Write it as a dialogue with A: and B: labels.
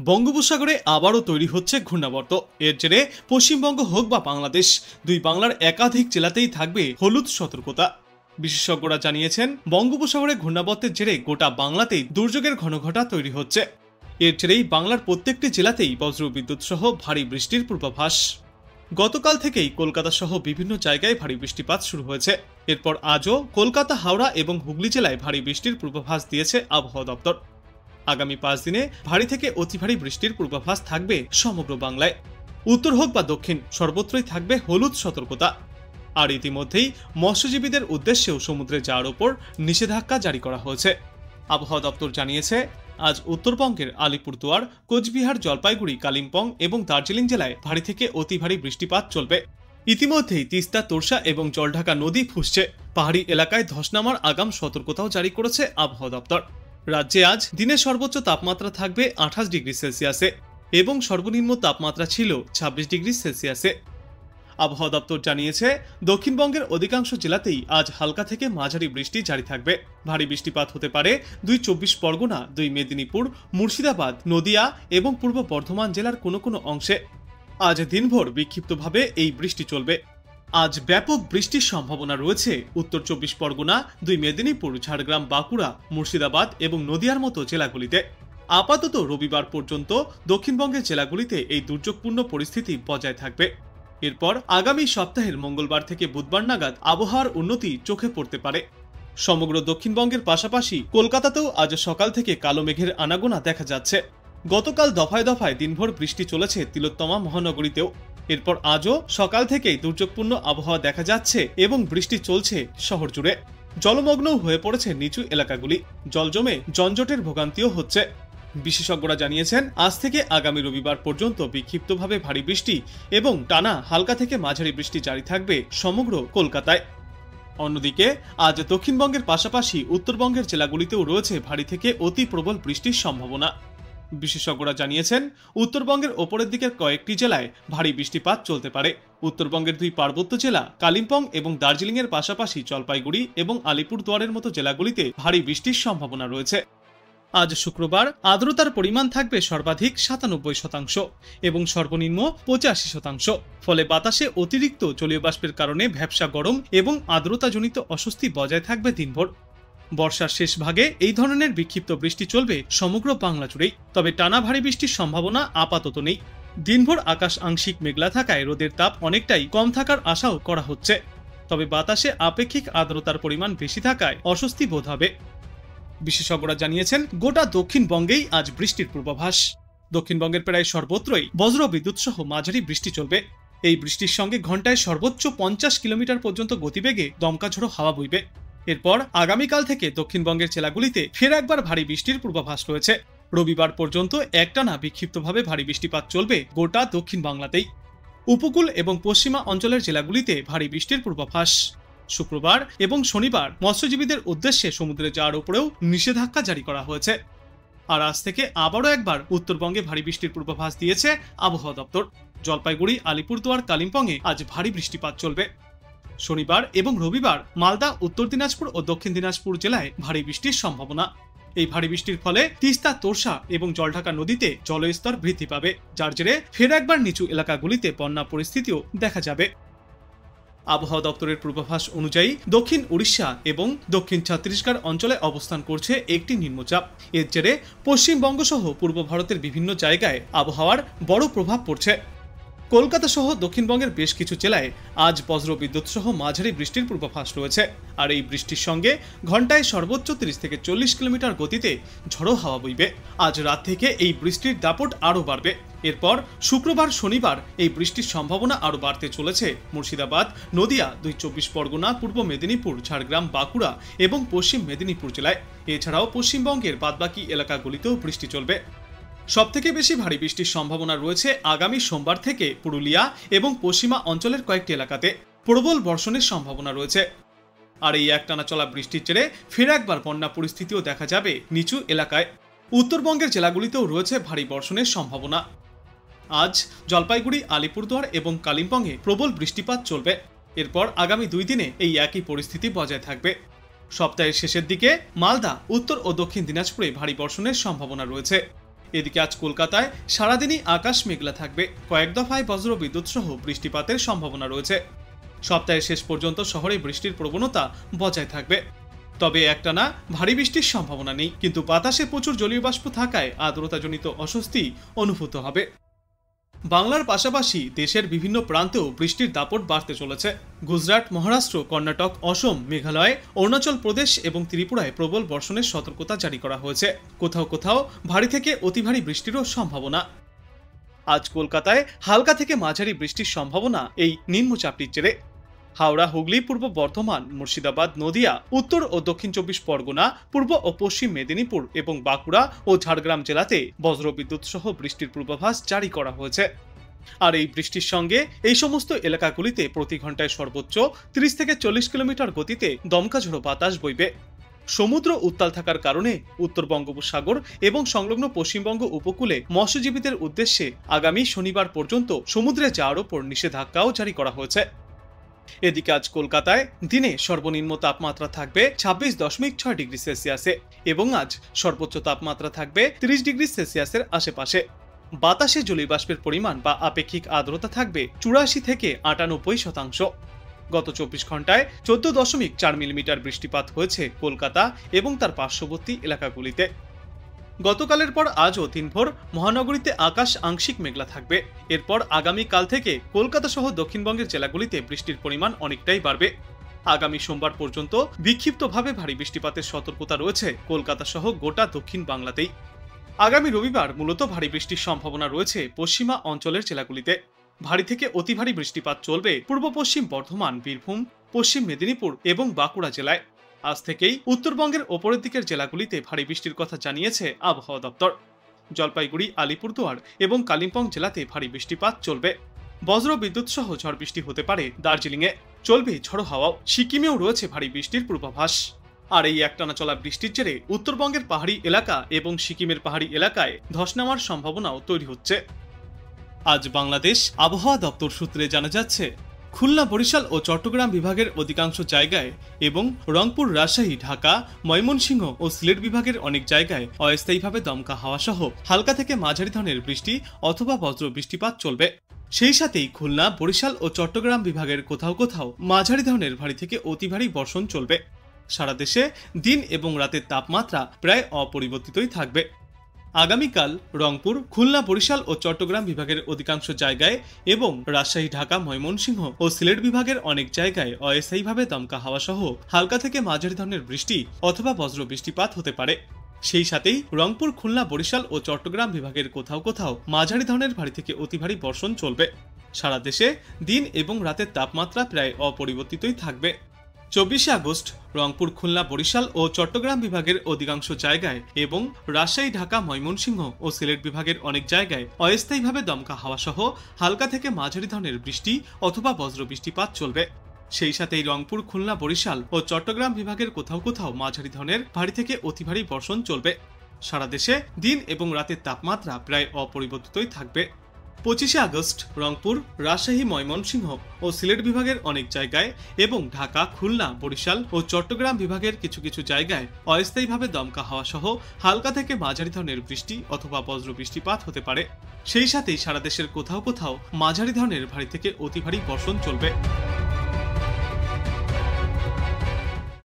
A: বঙ্গোপসাগরে আবারও তৈরি হচ্ছে ঘূর্ণাবর্ত। এর জেরে পশ্চিমবঙ্গ হোক বা বাংলাদেশ, দুই বাংলার একাধিক জেলাতেই থাকবে হলুদ সতর্কতা। বিশেষজ্ঞরা জানিয়েছেন, বঙ্গোপসাগরে ঘূর্ণাবর্তের জেরে গোটা বাংলাতেই দুর্যোগের ঘনঘটা তৈরি হচ্ছে। এর জেরেই বাংলার প্রত্যেকটি জেলাতেই বজ্রবিদ্যুৎ সহ ভারী বৃষ্টির পূর্বাভাস। গতকাল থেকেই কলকাতা সহ বিভিন্ন জায়গায় ভারী বৃষ্টিপাত শুরু হয়েছে। এরপর আজও কলকাতা, হাওড়া এবং হুগলি জেলায় ভারী বৃষ্টির পূর্বাভাস দিয়েছে আবহাওয়া দপ্তর। আগামী 5 দিনে ভারী থেকে অতি ভারী বৃষ্টির পূর্বাভাস থাকবে সমগ্র বাংলায়। উত্তর হোক বা দক্ষিণ, সর্বত্রই থাকবে হলুদ সতর্কতা। আর ইতিমধ্যেই মৎস্যজীবীদের উদ্দেশ্যেও সমুদ্রে যাওয়ার ওপর নিষেধাজ্ঞা জারি করা হয়েছে। আবহাওয়া দপ্তর জানিয়েছে, আজ উত্তরবঙ্গের আলিপুরদুয়ার, কোচবিহার, জলপাইগুড়ি, কালিম্পং এবং দার্জিলিং জেলায় ভারী থেকে অতি ভারী বৃষ্টিপাত চলবে। ইতিমধ্যেই তিস্তা, তোরসা এবং জলঢাকা নদী ফুঁসছে। পাহাড়ি এলাকায় ধস নামার আগাম সতর্কতাও জারি করেছে আবহাওয়া দপ্তর। রাজ্যে আজ দিনের সর্বোচ্চ তাপমাত্রা থাকবে 28 ডিগ্রি সেলসিয়াসে এবং সর্বনিম্ন তাপমাত্রা ছিল 26 ডিগ্রি সেলসিয়াসে। আবহাওয়া দপ্তর জানিয়েছে, দক্ষিণবঙ্গের অধিকাংশ জেলাতেই আজ হালকা থেকে মাঝারি বৃষ্টি জারি থাকবে। ভারী বৃষ্টিপাত হতে পারে 2 চব্বিশ পরগনা, 2 মেদিনীপুর, মুর্শিদাবাদ, নদিয়া এবং পূর্ব বর্ধমান জেলার কোনো কোনো অংশে। আজ দিনভর বিক্ষিপ্তভাবে এই বৃষ্টি চলবে। আজ ব্যাপক বৃষ্টির সম্ভাবনা রয়েছে উত্তর 24 পরগনা, 2 মেদিনীপুর, ঝাড়গ্রাম, বাঁকুড়া, মুর্শিদাবাদ এবং নদিয়ার মতো জেলাগুলিতে। আপাতত রবিবার পর্যন্ত দক্ষিণবঙ্গের জেলাগুলিতে এই দুর্যোগপূর্ণ পরিস্থিতি বজায় থাকবে। এরপর আগামী সপ্তাহের মঙ্গলবার থেকে বুধবার নাগাদ আবহাওয়ার উন্নতি চোখে পড়তে পারে। সমগ্র দক্ষিণবঙ্গের পাশাপাশি কলকাতাতেও আজ সকাল থেকে কালো মেঘের আনাগোনা দেখা যাচ্ছে। গতকাল দফায় দফায় দিনভর বৃষ্টি চলেছে তিলোত্তমা মহানগরীতেও। এরপর আজও সকাল থেকেই দুর্যোগপূর্ণ আবহাওয়া দেখা যাচ্ছে এবং বৃষ্টি চলছে শহর জুড়ে। জলমগ্নও হয়ে পড়েছে নিচু এলাকাগুলি। জল জমে যানজটের ভোগান্তিও হচ্ছে। বিশেষজ্ঞরা জানিয়েছেন, আজ থেকে আগামী রবিবার পর্যন্ত বিক্ষিপ্তভাবে ভারী বৃষ্টি এবং টানা হালকা থেকে মাঝারি বৃষ্টি জারি থাকবে সমগ্র কলকাতায়। অন্যদিকে আজ দক্ষিণবঙ্গের পাশাপাশি উত্তরবঙ্গের জেলাগুলিতেও রয়েছে ভারী থেকে অতি প্রবল বৃষ্টির সম্ভাবনা। বিশেষজ্ঞরা জানিয়েছেন, উত্তরবঙ্গের ওপরের দিকের কয়েকটি জেলায় ভারী বৃষ্টিপাত চলতে পারে। উত্তরবঙ্গের 2 পার্বত্য জেলা কালিম্পং এবং দার্জিলিং এর পাশাপাশি জলপাইগুড়ি এবং আলিপুরদুয়ারের মতো জেলাগুলিতে ভারী বৃষ্টির সম্ভাবনা রয়েছে। আজ শুক্রবার আর্দ্রতার পরিমাণ থাকবে সর্বাধিক 97% এবং সর্বনিম্ন 85%। ফলে বাতাসে অতিরিক্ত জলীয় বাষ্পের কারণে ভ্যাপসা গরম এবং আর্দ্রতাজনিত অস্বস্তি বজায় থাকবে দিনভর। বর্ষার শেষ ভাগে এই ধরনের বিক্ষিপ্ত বৃষ্টি চলবে সমগ্র বাংলা জুড়েই। তবে টানা ভারী বৃষ্টির সম্ভাবনা আপাতত নেই। দিনভর আকাশ আংশিক মেঘলা থাকায় রোদের তাপ অনেকটাই কম থাকার আশাও করা হচ্ছে। তবে বাতাসে আপেক্ষিক আর্দ্রতার পরিমাণ বেশি থাকায় অস্বস্তি বোধ হবে। বিশেষজ্ঞরা জানিয়েছেন, গোটা দক্ষিণবঙ্গেই আজ বৃষ্টির পূর্বাভাস। দক্ষিণবঙ্গের প্রায় সর্বত্রই বজ্রবিদ্যুৎ সহ মাঝারি বৃষ্টি চলবে। এই বৃষ্টির সঙ্গে ঘন্টায় সর্বোচ্চ 50 কিলোমিটার পর্যন্ত গতিবেগে দমকা ঝোড়ো হাওয়া বইবে। এরপর আগামীকাল থেকে দক্ষিণবঙ্গের জেলাগুলিতে ফের একবার ভারী বৃষ্টির পূর্বাভাস রয়েছে। রবিবার পর্যন্ত একটানা বিক্ষিপ্তভাবে ভারী বৃষ্টিপাত চলবে গোটা দক্ষিণ বাংলাতেই। উপকূল এবং পশ্চিমা অঞ্চলের জেলাগুলিতে ভারী বৃষ্টির পূর্বাভাস। শুক্রবার এবং শনিবার মৎস্যজীবীদের উদ্দেশ্যে সমুদ্রে যাওয়ার উপরেও নিষেধাজ্ঞা জারি করা হয়েছে। আর আজ থেকে আবারও একবার উত্তরবঙ্গে ভারী বৃষ্টির পূর্বাভাস দিয়েছে আবহাওয়া দপ্তর। জলপাইগুড়ি, আলিপুরদুয়ার, কালিম্পংয়ে আজ ভারী বৃষ্টিপাত চলবে। শনিবার এবং রবিবার মালদা, উত্তর দিনাজপুর ও দক্ষিণ দিনাজপুর জেলায় ভারী বৃষ্টির সম্ভাবনা। এই ভারী বৃষ্টির ফলে তিস্তা, তোরসা এবং জলঢাকা নদীতে জলস্তর বৃদ্ধি পাবে, যার জেরে ফের একবার নিচু এলাকাগুলিতে বন্যা পরিস্থিতিও দেখা যাবে। আবহাওয়া দপ্তরের পূর্বাভাস অনুযায়ী দক্ষিণ উড়িষ্যা এবং দক্ষিণ ছত্তিশগড় অঞ্চলে অবস্থান করছে একটি নিম্নচাপ। এর জেরে পশ্চিমবঙ্গ সহ পূর্ব ভারতের বিভিন্ন জায়গায় আবহাওয়ার বড় প্রভাব পড়ছে। কলকাতা সহ দক্ষিণবঙ্গের বেশ কিছু জেলায় আজ বজ্রবিদ্যুৎ সহ মাঝারি বৃষ্টির পূর্বাভাস রয়েছে। আর এই বৃষ্টির সঙ্গে ঘন্টায় সর্বোচ্চ 30 থেকে 40 কিলোমিটার গতিতে ঝড়ো হাওয়া বইবে। আজ রাত থেকে এই বৃষ্টির দাপট আরও বাড়বে। এরপর শুক্রবার, শনিবার এই বৃষ্টির সম্ভাবনা আরও বাড়তে চলেছে মুর্শিদাবাদ, নদিয়া, 2 চব্বিশ পরগনা, পূর্ব মেদিনীপুর, ঝাড়গ্রাম, বাঁকুড়া এবং পশ্চিম মেদিনীপুর জেলায়। এছাড়াও পশ্চিমবঙ্গের বাদবাকি এলাকাগুলিতেও বৃষ্টি চলবে। সবথেকে বেশি ভারী বৃষ্টির সম্ভাবনা রয়েছে আগামী সোমবার থেকে পুরুলিয়া এবং পশ্চিমা অঞ্চলের কয়েকটি এলাকাতে। প্রবল বর্ষণের সম্ভাবনা রয়েছে। আর এই একটানা চলা বৃষ্টির জেরে ফের একবার বন্যা পরিস্থিতিও দেখা যাবে নিচু এলাকায়। উত্তরবঙ্গের জেলাগুলিতেও রয়েছে ভারী বর্ষণের সম্ভাবনা। আজ জলপাইগুড়ি, আলিপুরদুয়ার এবং কালিম্পংয়ে প্রবল বৃষ্টিপাত চলবে। এরপর আগামী 2 দিনে এই একই পরিস্থিতি বজায় থাকবে। সপ্তাহের শেষের দিকে মালদা, উত্তর ও দক্ষিণ দিনাজপুরে ভারী বর্ষণের সম্ভাবনা রয়েছে। এদিকে আজ কলকাতায় সারাদিনই আকাশ মেঘলা থাকবে, কয়েক দফায় বজ্র বিদ্যুৎ সহ বৃষ্টিপাতের সম্ভাবনা রয়েছে। সপ্তাহের শেষ পর্যন্ত শহরে বৃষ্টির প্রবণতা বজায় থাকবে, তবে একটানা ভারী বৃষ্টির সম্ভাবনা নেই, কিন্তু বাতাসে প্রচুর জলীয় বাষ্প থাকায় আর্দ্রতাজনিত অস্বস্তি অনুভূত হবে। বাংলার পাশাপাশি দেশের বিভিন্ন প্রান্তেও বৃষ্টির দাপট বাড়তে চলেছে। গুজরাট, মহারাষ্ট্র, কর্ণাটক, অসম, মেঘালয়, অরুণাচল প্রদেশ এবং ত্রিপুরায় প্রবল বর্ষণের সতর্কতা জারি করা হয়েছে। কোথাও কোথাও ভারী থেকে অতি ভারী বৃষ্টিরও সম্ভাবনা। আজ কলকাতায় হালকা থেকে মাঝারি বৃষ্টির সম্ভাবনা এই নিম্নচাপটির জেরে। হাওড়া, হুগলি, পূর্ব বর্ধমান, মুর্শিদাবাদ, নদিয়া, উত্তর ও দক্ষিণ 24 পরগনা, পূর্ব ও পশ্চিম মেদিনীপুর এবং বাঁকুড়া ও ঝাড়গ্রাম জেলাতে বজ্রবিদ্যুৎ সহ বৃষ্টির পূর্বাভাস জারি করা হয়েছে। আর এই বৃষ্টির সঙ্গে এই সমস্ত এলাকাগুলিতে প্রতি ঘন্টায় সর্বোচ্চ 30 থেকে 40 কিলোমিটার গতিতে দমকা ঝোড়ো বাতাস বইবে। সমুদ্র উত্তাল থাকার কারণে উত্তর বঙ্গোপসাগর এবং সংলগ্ন পশ্চিমবঙ্গ উপকূলে মৎস্যজীবীদের উদ্দেশ্যে আগামী শনিবার পর্যন্ত সমুদ্রে যাওয়ার ওপর নিষেধাজ্ঞাও জারি করা হয়েছে। এদিকে আজ কলকাতায় দিনে সর্বনিম্ন তাপমাত্রা থাকবে 26.6 ডিগ্রি সেলসিয়াসে এবং আজ সর্বোচ্চ তাপমাত্রা থাকবে 30 ডিগ্রি সেলসিয়াসের আশেপাশে। বাতাসে জলীয় বাষ্পের পরিমাণ বা আপেক্ষিক আর্দ্রতা থাকবে 84 থেকে 98%। গত 24 ঘন্টায় 14.4 মিলিমিটার বৃষ্টিপাত হয়েছে কলকাতা এবং তার পার্শ্ববর্তী এলাকাগুলিতে। গতকালের পর আজও দিনভর মহানগরীতে আকাশ আংশিক মেঘলা থাকবে। এরপর আগামীকাল থেকে কলকাতা সহ দক্ষিণবঙ্গের জেলাগুলিতে বৃষ্টির পরিমাণ অনেকটাই বাড়বে। আগামী সোমবার পর্যন্ত বিক্ষিপ্তভাবে ভারী বৃষ্টিপাতের সতর্কতা রয়েছে কলকাতা সহ গোটা দক্ষিণ বাংলাতেই। আগামী রবিবার মূলত ভারী বৃষ্টির সম্ভাবনা রয়েছে পশ্চিমা অঞ্চলের জেলাগুলিতে। ভারী থেকে অতি ভারী বৃষ্টিপাত চলবে পূর্ব পশ্চিম বর্ধমান, বীরভূম, পশ্চিম মেদিনীপুর এবং বাঁকুড়া জেলায়। আজ থেকেই উত্তরবঙ্গের ওপরের দিকের জেলাগুলিতে ভারী বৃষ্টির কথা জানিয়েছে আবহাওয়া দপ্তর। জলপাইগুড়ি, আলিপুরদুয়ার এবং কালিম্পং জেলাতে ভারী বৃষ্টিপাত চলবে। বজ্র বিদ্যুৎ সহ ঝড় বৃষ্টি হতে পারে দার্জিলিংয়ে। চলবে ঝড়ো হাওয়াও। সিকিমেও রয়েছে ভারী বৃষ্টির পূর্বাভাস। আর এই একটানা চলা বৃষ্টির জেরে উত্তরবঙ্গের পাহাড়ি এলাকা এবং সিকিমের পাহাড়ি এলাকায় ধস নামার সম্ভাবনাও তৈরি হচ্ছে। আজ বাংলাদেশ আবহাওয়া দপ্তর সূত্রে জানা যাচ্ছে, খুলনা, বরিশাল ও চট্টগ্রাম বিভাগের অধিকাংশ জায়গায় এবং রংপুর, রাজশাহী, ঢাকা, ময়মনসিংহ ও সিলেট বিভাগের অনেক জায়গায় অস্থায়ীভাবে দমকা হাওয়া সহ হালকা থেকে মাঝারি ধরনের বৃষ্টি অথবা বজ্র বৃষ্টিপাত চলবে। সেই সাথেই খুলনা, বরিশাল ও চট্টগ্রাম বিভাগের কোথাও কোথাও মাঝারি ধরনের ভারী থেকে অতি ভারী বর্ষণ চলবে। সারা দেশে দিন এবং রাতের তাপমাত্রা প্রায় অপরিবর্তিতই থাকবে। আগামীকাল রংপুর, খুলনা, বরিশাল ও চট্টগ্রাম বিভাগের অধিকাংশ জায়গায় এবং রাজশাহী, ঢাকা, ময়মনসিংহ ও সিলেট বিভাগের অনেক জায়গায় অস্থায়ীভাবে দমকা হাওয়া সহ হালকা থেকে মাঝারি ধরনের বৃষ্টি অথবা বজ্র বৃষ্টিপাত হতে পারে। সেই সাথেই রংপুর, খুলনা, বরিশাল ও চট্টগ্রাম বিভাগের কোথাও কোথাও মাঝারি ধরনের ভারী থেকে অতি ভারী বর্ষণ চলবে। সারা দেশে দিন এবং রাতের তাপমাত্রা প্রায় অপরিবর্তিতই থাকবে। 24 আগস্ট রংপুর, খুলনা, বরিশাল ও চট্টগ্রাম বিভাগের অধিকাংশ জায়গায় এবং রাজশাহী, ঢাকা, ময়মনসিংহ ও সিলেট বিভাগের অনেক জায়গায় অস্থায়ীভাবে দমকা হাওয়া সহ হালকা থেকে মাঝারি ধরনের বৃষ্টি অথবা বজ্র বৃষ্টিপাত চলবে। সেই সাথেই রংপুর, খুলনা, বরিশাল ও চট্টগ্রাম বিভাগের কোথাও কোথাও মাঝারি ধরনের ভারী থেকে অতি ভারী বর্ষণ চলবে। সারা দেশে দিন এবং রাতের তাপমাত্রা প্রায় অপরিবর্তিতই থাকবে। 25 আগস্ট রংপুর, রাজশাহী, ময়মনসিংহ ও সিলেট বিভাগের অনেক জায়গায় এবং ঢাকা, খুলনা, বরিশাল ও চট্টগ্রাম বিভাগের কিছু কিছু জায়গায় অস্থায়ীভাবে দমকা হাওয়া সহ হালকা থেকে মাঝারি ধরনের বৃষ্টি অথবা বজ্র বৃষ্টিপাত হতে পারে। সেই সাথেই সারা দেশের কোথাও কোথাও মাঝারি ধরনের ভারী থেকে অতি ভারী বর্ষণ চলবে।